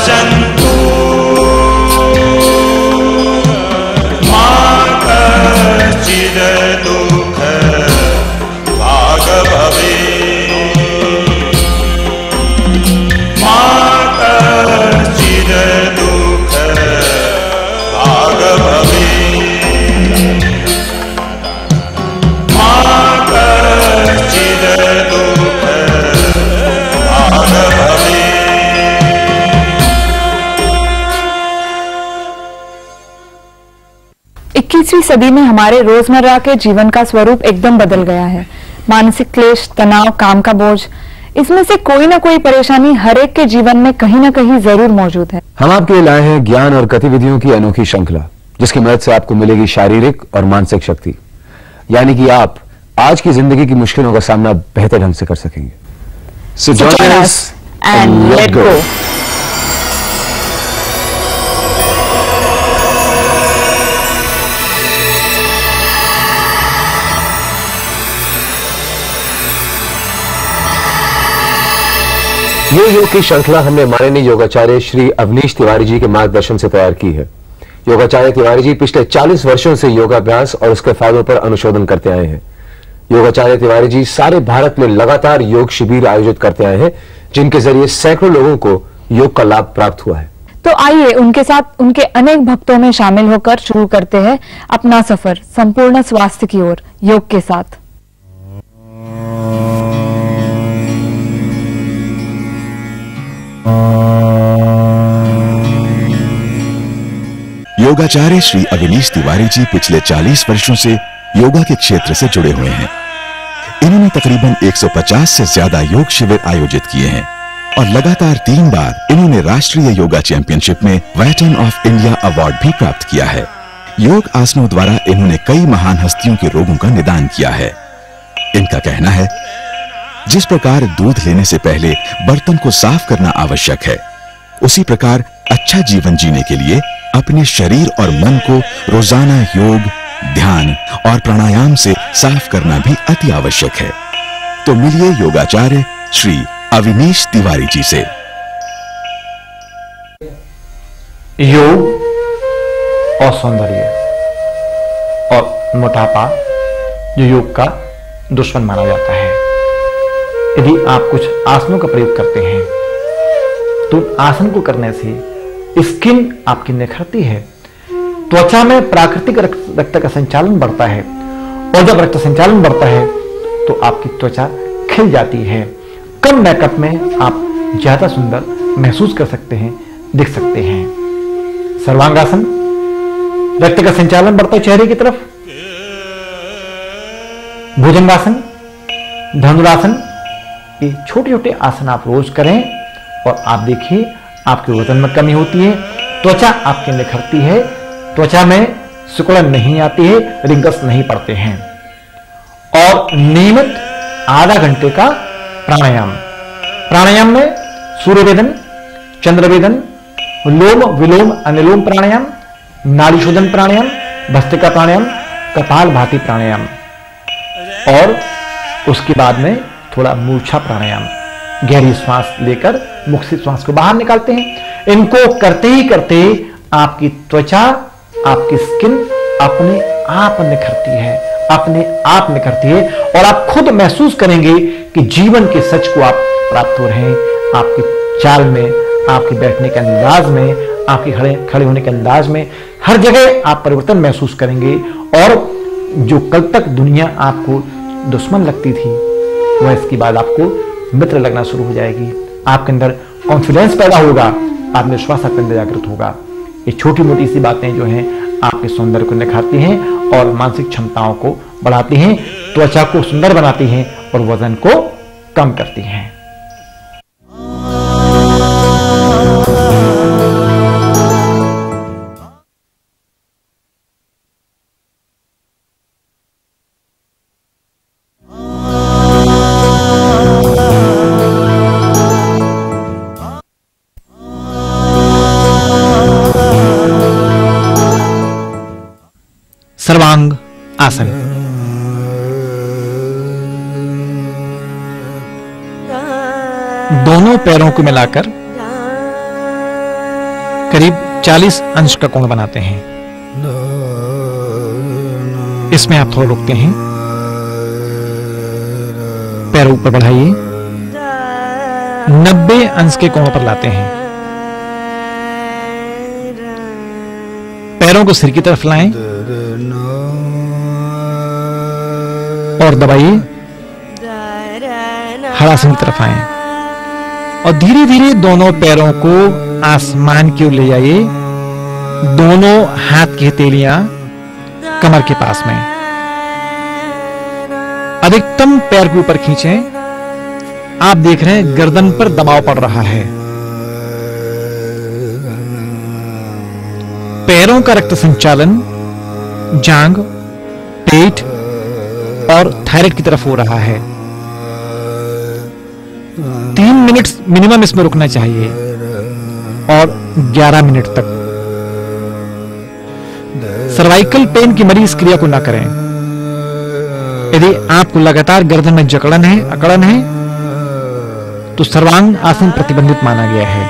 पश्यन्तु मा कश्चिद् दुःख भाग भवेत् मा कश्चिद् दुःख भाग भवेत् मा कश्चिद् दुःख भाग भवेत्। 21वीं सदी में हमारे रोजमर्रा के जीवन का स्वरूप एकदम बदल गया है। मानसिक क्लेश, तनाव, काम का बोझ, इसमें से कोई ना कोई परेशानी हर एक के जीवन में कहीं ना कहीं जरूर मौजूद है। हम आपके लिए लाए हैं ज्ञान और गतिविधियों की अनोखी श्रृंखला, जिसकी मदद से आपको मिलेगी शारीरिक और मानसिक शक्ति, यानी कि आप आज की जिंदगी की मुश्किलों का सामना बेहतर ढंग से कर सकेंगे। So join us and let go. ये योग की श्रृंखला हमने माननीय योगाचार्य श्री अवनीश तिवारी जी के मार्गदर्शन से तैयार की है। योगाचार्य तिवारी जी पिछले 40 वर्षों से योगाभ्यास और उसके फायदों पर अनुशोधन करते आए हैं। योगाचार्य तिवारी जी सारे भारत में लगातार योग शिविर आयोजित करते आए हैं, जिनके जरिए सैकड़ों लोगों को योग का लाभ प्राप्त हुआ है। तो आइए उनके साथ उनके अनेक भक्तों में शामिल होकर शुरू करते हैं अपना सफर संपूर्ण स्वास्थ्य की ओर योग के साथ। योगाचार्य श्री अवनीश तिवारी जी पिछले 40 वर्षों से योगा के क्षेत्र से जुड़े हुए हैं। इन्होंने तकरीबन 150 से ज्यादा योग शिविर आयोजित किए हैं और लगातार 3 बार इन्होंने राष्ट्रीय योगा चैंपियनशिप में वेटरन ऑफ इंडिया अवार्ड भी प्राप्त किया है। योग आसनों द्वारा इन्होंने कई महान हस्तियों के रोगों का निदान किया है। इनका कहना है, जिस प्रकार दूध लेने से पहले बर्तन को साफ करना आवश्यक है, उसी प्रकार अच्छा जीवन जीने के लिए अपने शरीर और मन को रोजाना योग, ध्यान और प्राणायाम से साफ करना भी अति आवश्यक है। तो मिलिए योगाचार्य श्री अवनीश तिवारी जी से। योग और सौंदर्य और मोटापा जो योग का दुश्मन माना जाता है। यदि आप कुछ आसनों का प्रयोग करते हैं तो आसन को करने से स्किन आपकी निखरती है, त्वचा में प्राकृतिक रक्त का संचालन बढ़ता है और जब रक्त संचालन बढ़ता है तो आपकी त्वचा खिल जाती है। कम मेकअप में आप ज्यादा सुंदर महसूस कर सकते हैं, दिख सकते हैं। सर्वांगासन, रक्त का संचालन बढ़ता है चेहरे की तरफ। भुजंगासन, धनुरासन, ये छोटे छोटे आसन आप रोज करें और आप देखिए आपके वजन में कमी होती है, त्वचा आपकी निखरती है, त्वचा में सिकुड़न नहीं आती है, रिंकल्स नहीं पड़ते हैं। और नियमित आधा घंटे का प्राणायाम, प्राणायाम में सूर्य वेदन, चंद्र वेदन, लोम विलोम अनुलोम प्राणायाम, नाड़ी शोधन प्राणायाम, भस्त्रिका प्राणायाम, कपालभाति प्राणायाम और उसके बाद में थोड़ा मूर्छा प्राणायाम। गहरी श्वास लेकर मुख से श्वास को बाहर निकालते हैं। इनको करते ही करते आपकी त्वचा, आपकी स्किन अपने आप निखरती है, अपने आप निखरती है और आप खुद महसूस करेंगे कि जीवन के सच को आप प्राप्त हो रहे हैं। आपकी चाल में, आपके बैठने के अंदाज में, आपके खड़े होने के अंदाज में, हर जगह आप परिवर्तन महसूस करेंगे और जो कल तक दुनिया आपको दुश्मन लगती थी वह इसके बाद आपको मित्र लगना शुरू हो जाएगी। आपके अंदर कॉन्फिडेंस पैदा होगा, आत्मविश्वास आपके अंदर जागृत होगा। ये छोटी मोटी सी बातें जो हैं आपके सौंदर्य को निखारती हैं और मानसिक क्षमताओं को बढ़ाती हैं, त्वचा को सुंदर बनाती हैं और वजन को कम करती हैं। सर्वांग आसन। दोनों पैरों को मिलाकर करीब 40 अंश का कोण बनाते हैं। इसमें आप थोड़ा रुकते हैं, पैर ऊपर बढ़ाइए, 90 अंश के कोण पर लाते हैं। पैरों को सिर की तरफ लाएं और दबाइए, हलासन की तरफ आए और धीरे धीरे दोनों पैरों को आसमान की ओर ले जाइए। दोनों हाथ की हथेलियां कमर के पास में, अधिकतम पैर के ऊपर खींचें। आप देख रहे हैं गर्दन पर दबाव पड़ रहा है। पैरों का रक्त संचालन जांघ, पेट और थायराइड की तरफ हो रहा है। 3 मिनट मिनिमम इसमें रुकना चाहिए और 11 मिनट तक। सर्वाइकल पेन की मरीज क्रिया को ना करें। यदि आपको लगातार गर्दन में जकड़न है, अकड़न है, तो सर्वांग आसन प्रतिबंधित माना गया है।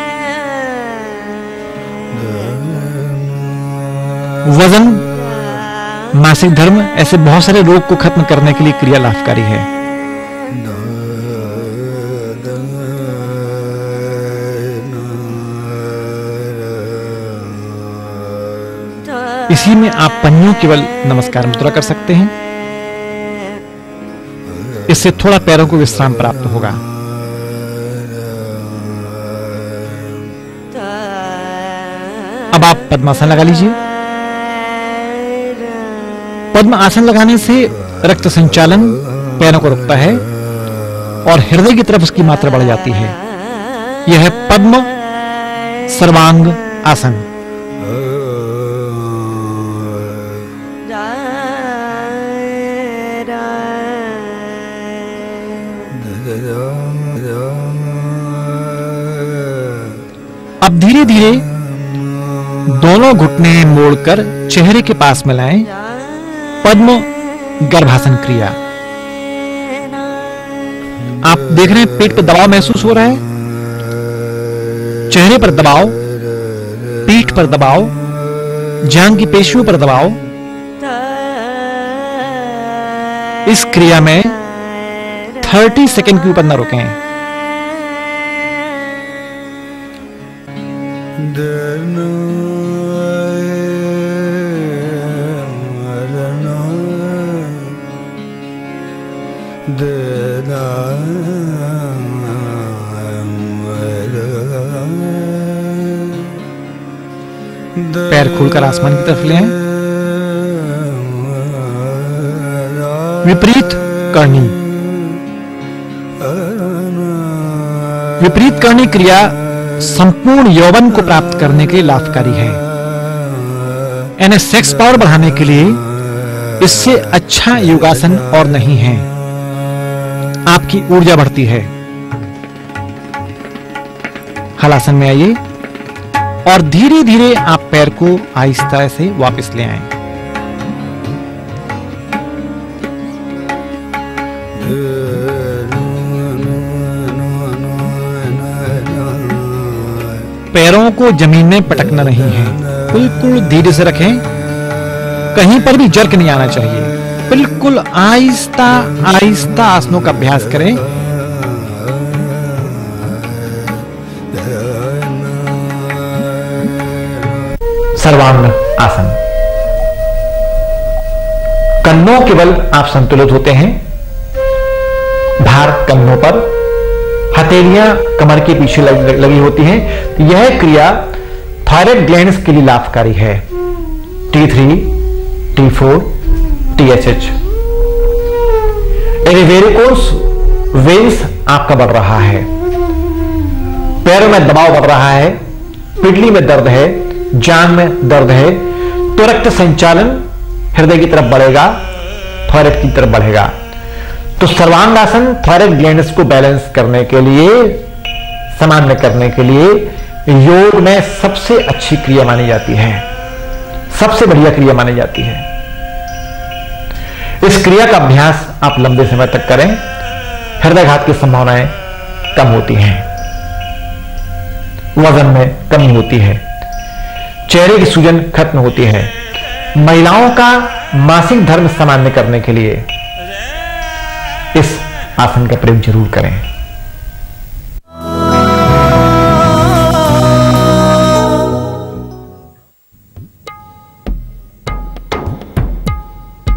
वजन, मासिक धर्म, ऐसे बहुत सारे रोग को खत्म करने के लिए क्रिया लाभकारी है। इसी में आप पंजों केवल नमस्कार मुद्रा कर सकते हैं। इससे थोड़ा पैरों को विश्राम प्राप्त होगा। अब आप पद्मासन लगा लीजिए। पद्म आसन लगाने से रक्त संचालन पैरों को रुकता है और हृदय की तरफ उसकी मात्रा बढ़ जाती है। यह है पद्म सर्वांग आसन। अब धीरे धीरे दोनों घुटने मोड़कर चेहरे के पास में लाएं। पद्म गर्भासन क्रिया। आप देख रहे हैं पेट पर दबाव महसूस हो रहा है, चेहरे पर दबाव, पीठ पर दबाव, जांघ की पेशियों पर दबाव। इस क्रिया में 30 सेकंड के ऊपर न रुकें। पैर खोलकर आसमान की तरफ ले आए। विपरीत करनी। विपरीत करनी क्रिया संपूर्ण यौवन को प्राप्त करने के लिए लाभकारी है। यानी सेक्स पावर बढ़ाने के लिए इससे अच्छा योगासन और नहीं है। आपकी ऊर्जा बढ़ती है। हलासन में आइए और धीरे धीरे आप पैर को आहिस्ता से वापस ले आएं। पैरों को जमीन में पटकना नहीं है, बिल्कुल धीरे से रखें। कहीं पर भी जर्क नहीं आना चाहिए। बिल्कुल आहिस्ता आहिस्ता आसनों का अभ्यास करें। सर्वांग आसन। कन्नों के बल आप संतुलित होते हैं। भार कन्नों पर, हथेलियां कमर के पीछे लगी होती हैं। यह क्रिया थायराइड ग्लैंड्स के लिए लाभकारी है। T3, T4, TSH। Varicose veins आपका बढ़ रहा है, पैरों में दबाव बढ़ रहा है, पिडली में दर्द है, जांघ में दर्द है, तो रक्त संचालन हृदय की तरफ बढ़ेगा, थायराइड की तरफ बढ़ेगा। तो सर्वांगासन थायराइड ग्लैंड्स को बैलेंस करने के लिए, सामान्य करने के लिए योग में सबसे अच्छी क्रिया मानी जाती है, सबसे बढ़िया क्रिया मानी जाती है। इस क्रिया का अभ्यास आप लंबे समय तक करें, हृदयघात की संभावनाएं कम होती हैं, वजन में कमी होती है। चेहरे की सूजन खत्म होती है। महिलाओं का मासिक धर्म सामान्य करने के लिए इस आसन का प्रयोग जरूर करें।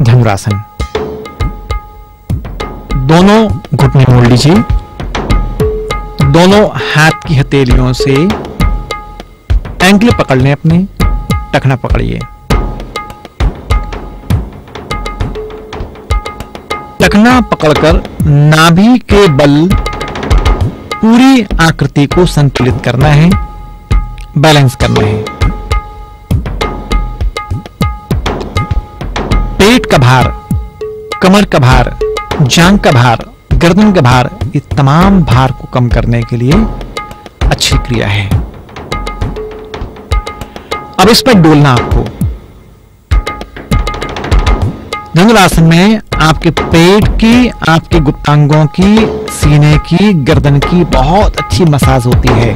धनुरासन। दोनों घुटने मोड़ लीजिए, दोनों हाथ की हथेलियों से एंकल पकड़ लें, अपने टखना पकड़िए। टखना पकड़कर नाभि के बल पूरी आकृति को संतुलित करना है, बैलेंस करना है। पेट का भार, कमर का भार, जांघ का भार, गर्दन का भार, इस तमाम भार को कम करने के लिए अच्छी क्रिया है। अब इस पर डोलना आपको। धनुरासन में आपके पेट की, आपके गुप्तांगों की, सीने की, गर्दन की बहुत अच्छी मसाज होती है।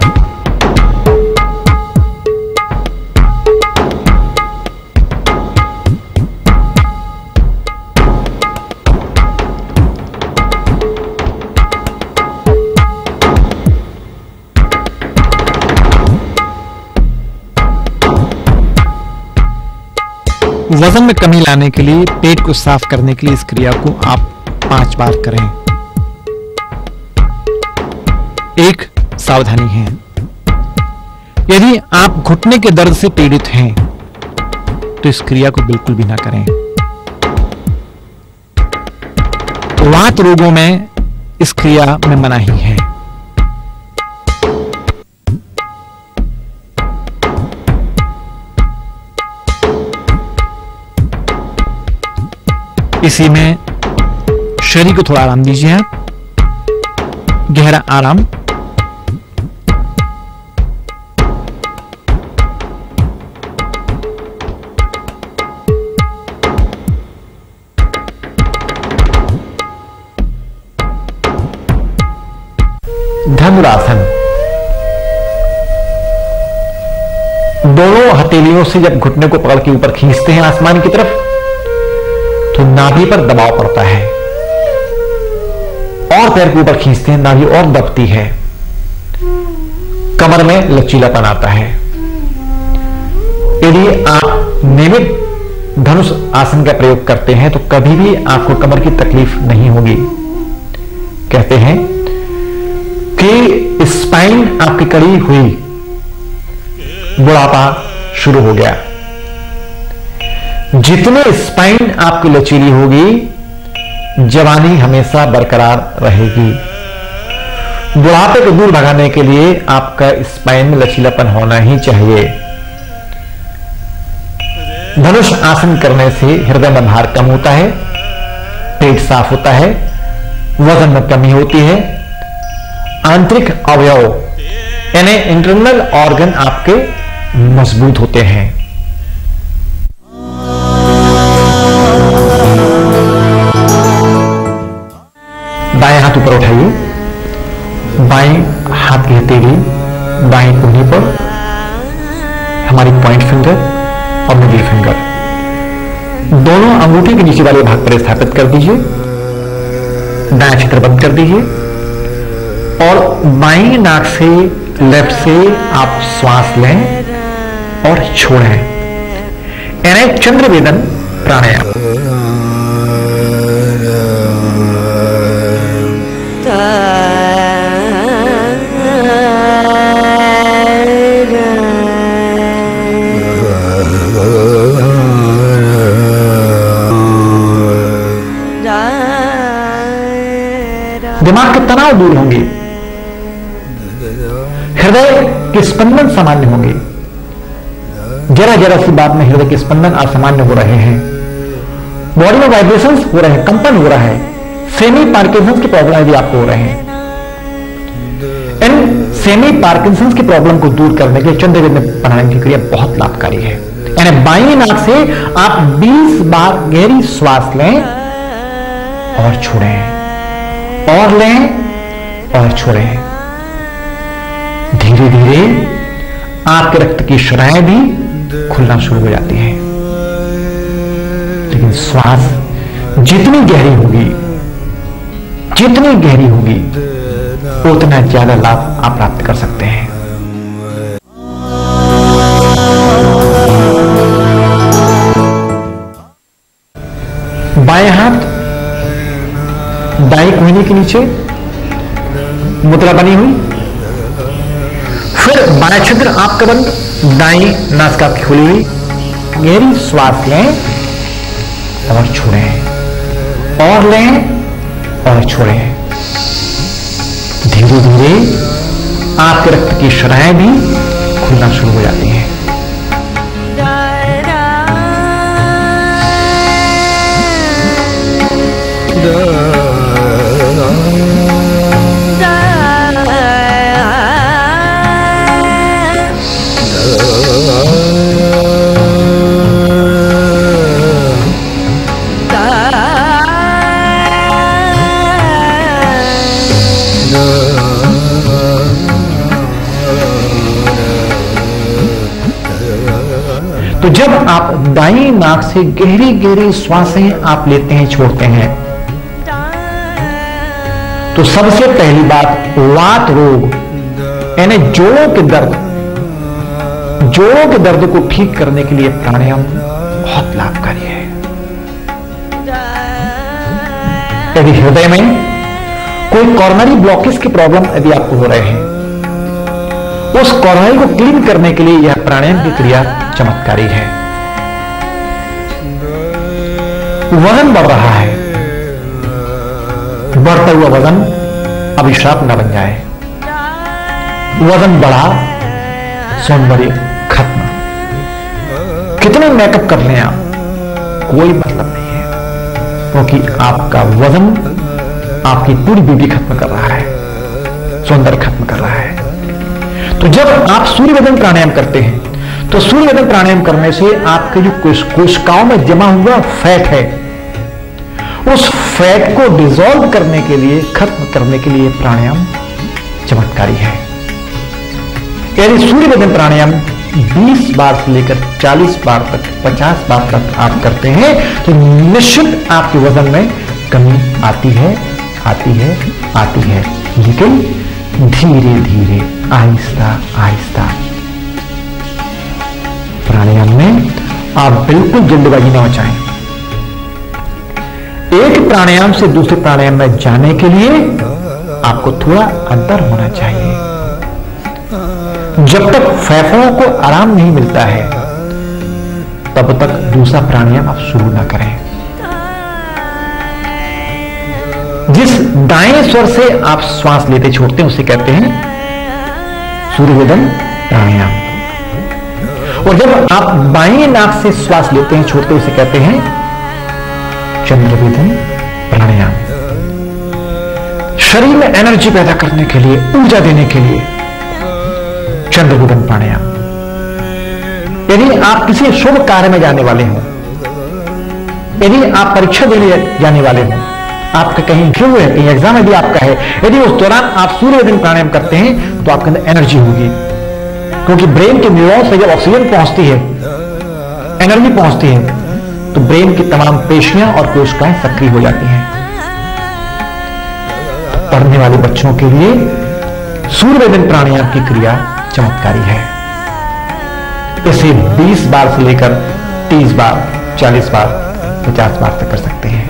वजन में कमी लाने के लिए, पेट को साफ करने के लिए इस क्रिया को आप 5 बार करें। एक सावधानी है, यदि आप घुटने के दर्द से पीड़ित हैं तो इस क्रिया को बिल्कुल भी ना करें। वात रोगों में इस क्रिया में मनाही है। इसी में शरीर को थोड़ा आराम दीजिए आप, गहरा आराम। धनुरासन। दोनों हथेलियों से जब घुटने को पकड़ के ऊपर खींचते हैं आसमान की तरफ तो नाभि पर दबाव पड़ता है, और पैर के ऊपर खींचते हैं नाभि और दबती है, कमर में लचीलापन आता है। यदि आप नियमित धनुष आसन का प्रयोग करते हैं तो कभी भी आपको कमर की तकलीफ नहीं होगी। कहते हैं कि स्पाइन आपकी कड़ी हुई, बुढ़ापा शुरू हो गया। जितने स्पाइन आपकी लचीली होगी, जवानी हमेशा बरकरार रहेगी। बुढ़ापे को दूर भगाने के लिए आपका स्पाइन में लचीलापन होना ही चाहिए। धनुष आसन करने से हृदय में भार कम होता है, पेट साफ होता है, वजन में कमी होती है, आंतरिक अवयव यानी इंटरनल ऑर्गन आपके मजबूत होते हैं। दाएं हाथ ऊपर उठाइए, बाएं हाथ की हथेली दाएं कोहनी पर, हमारी पॉइंट फिंगर और मिडिल फिंगर दोनों अंगूठे के नीचे वाले भाग पर स्थापित कर दीजिए। दाएं चित्र बंद कर दीजिए और बाएं नाक से, लेफ्ट से आप श्वास लें और छोड़ें, यानी चंद्रवेदन प्राणायाम। दिमाग के तनाव दूर होंगे, हृदय के स्पंदन सामान्य होंगे। जरा जरा सी बात में हृदय के स्पंदन असामान्य हो रहे हैं, बॉडी में वाइब्रेशंस हो रहे हैं, कंपन हो रहा है, सेमी पार्किंसंस की प्रॉब्लम यदि आपको हो रहे हैं, इन सेमी पार्किंसंस की प्रॉब्लम को दूर करने के लिए चंद्रवेदन प्राणायाम की क्रिया बहुत लाभकारी है। यानी बाईं नाक से आप 20 बार गहरी श्वास लें और छोड़ें, और लें और छोड़ें। धीरे धीरे आपके रक्त की शराएं भी खुलना शुरू हो जाती हैं। लेकिन श्वास जितनी गहरी होगी, उतना ज्यादा लाभ आप प्राप्त कर सकते हैं। बाएं हाथ दाएं कोहनी के नीचे मुद्रा बनी हुई, फिर बाएं छिद्र आपका बंद, दाएं नासिका आपकी खुली हुई। गहरी श्वास लें और छोड़ें, और लें और छोड़ें। धीरे धीरे आपके रक्त की शराएं भी खुलना शुरू हो जाती हैं। तो जब आप दाईं नाक से गहरी गहरी श्वासें आप लेते हैं, छोड़ते हैं, तो सबसे पहली बात, वात रोग यानी जोड़ों के दर्द को ठीक करने के लिए प्राणायाम बहुत लाभकारी है। यदि हृदय में कोई कॉर्नरी ब्लॉकेज की प्रॉब्लम यदि आपको हो रहे हैं, उस कॉर्नरी को क्लीन करने के लिए यह प्राणायाम की क्रिया चमत्कारी है। वजन बढ़ रहा है, बढ़ता हुआ वजन अभिशाप न बन जाए। वजन बढ़ा, सौंदर्य खत्म। कितने मेकअप कर लें आप, कोई मतलब नहीं है, क्योंकि आपका वजन आपकी पूरी ब्यूटी खत्म कर रहा है, सौंदर्य खत्म कर रहा है। तो जब आप सूर्य वदन प्राणायाम करते हैं, तो सूर्य वदन प्राणायाम करने से आपके जो कोशिकाओं में जमा हुआ फैट है, उस फैट को डिसॉल्व करने के लिए, खत्म करने के लिए प्राणायाम चमत्कारी है। यदि सूर्य वदन प्राणायाम 20 बार से लेकर 40 बार तक, 50 बार तक आप करते हैं, तो निश्चित आपके वजन में कमी आती है, लेकिन धीरे धीरे, आहिस्ता आहिस्ता। प्राणायाम में आप बिल्कुल जल्दबाजी न मचाएं। एक प्राणायाम से दूसरे प्राणायाम में जाने के लिए आपको थोड़ा अंतर होना चाहिए। जब तक फेफड़ों को आराम नहीं मिलता है, तब तक दूसरा प्राणायाम आप शुरू ना करें। जिस दाएं स्वर से आप श्वास लेते छोड़ते हैं, उसे कहते हैं सूर्य वदन प्राणायाम। और जब आप बाएं नाक से श्वास लेते हैं, छोड़ते हैं, उसे कहते हैं चंद्र वदन प्राणायाम। शरीर में एनर्जी पैदा करने के लिए, ऊर्जा देने के लिए चंद्र वदन प्राणायाम। यदि आप किसी शुभ कार्य में जाने वाले हो, यदि आप परीक्षा देने जाने वाले हो, आपका कहीं इंटरव्यू है, कहीं एग्जाम यदि आपका है, यदि उस दौरान आप सूर्य वदन प्राणायाम करते हैं, तो आपके अंदर एनर्जी होगी, क्योंकि ब्रेन के न्यूरॉन्स से जब ऑक्सीजन पहुंचती है, एनर्जी पहुंचती है, तो ब्रेन की तमाम पेशियां और कोशिकाएं सक्रिय हो जाती हैं। पढ़ने वाले बच्चों के लिए सूर्य वदन प्राणायाम की क्रिया चमत्कारी है। इसे 20 बार से लेकर 30 बार, 40 बार, 50 बार तक कर सकते हैं।